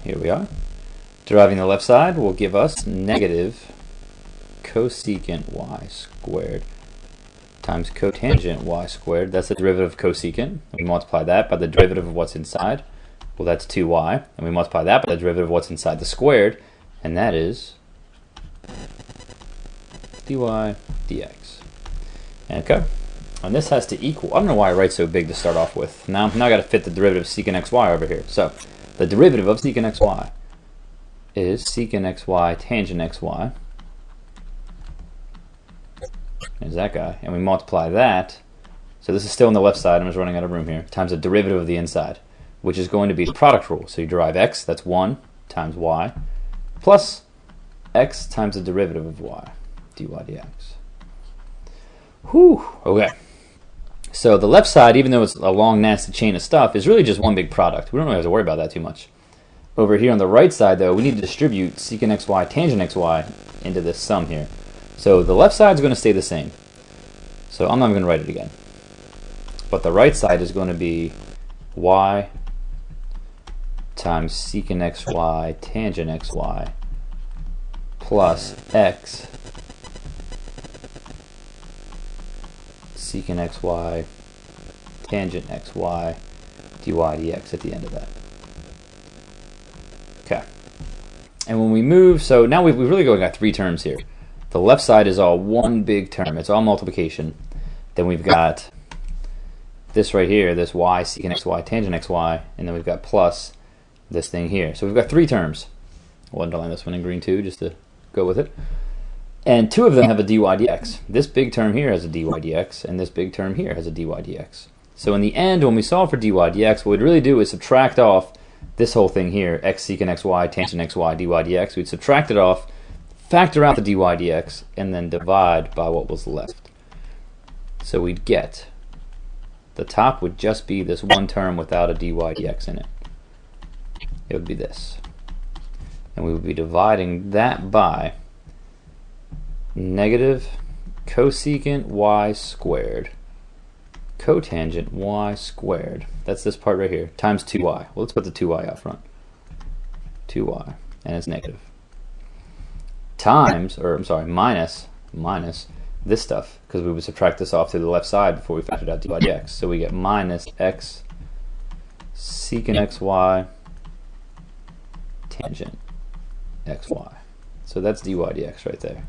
Here we are. Deriving the left side will give us negative cosecant y squared times cotangent y squared. That's the derivative of cosecant. We multiply that by the derivative of what's inside. Well, that's 2y. And we multiply that by the derivative of what's inside the squared. And that is dy dx. Okay. And this has to equal, I don't know why I write so big to start off with. Now I got to fit the derivative of secant xy over here. So the derivative of secant xy is secant xy tangent xy. There's that guy. And we multiply that. So this is still on the left side. I'm just running out of room here. Times the derivative of the inside, which is going to be the product rule. So you derive x, that's 1 times y, plus x times the derivative of y, dy dx. Whew. Okay. So the left side, even though it's a long, nasty chain of stuff, is really just one big product. We don't really have to worry about that too much. Over here on the right side, though, we need to distribute secant xy tangent xy into this sum here. So the left side is going to stay the same. So I'm not even going to write it again. But the right side is going to be y times secant xy tangent xy plus x secant xy tangent xy dy dx at the end of that. Okay. And when we move, so now we've really got three terms here. The left side is all one big term. It's all multiplication. Then we've got this right here, this y secant xy tangent xy, and then we've got plus this thing here. So we've got three terms. We'll underline this one in green too, just to go with it. And two of them have a dy dx. This big term here has a dy dx, and this big term here has a dy dx. So in the end, when we solve for dy dx, what we'd really do is subtract off this whole thing here, x secant xy tangent xy dy dx. We'd subtract it off, factor out the dy dx, and then divide by what was left. So we'd get, the top would just be this one term without a dy dx in it. It would be this. And we would be dividing that by negative cosecant y squared cotangent y squared, that's this part right here, times 2y. Well, let's put the 2y out front. 2y, and it's negative. Times, or I'm sorry, minus this stuff, because we would subtract this off to the left side before we factored out dy dx. So we get minus x secant xy tangent xy. So that's dy dx right there.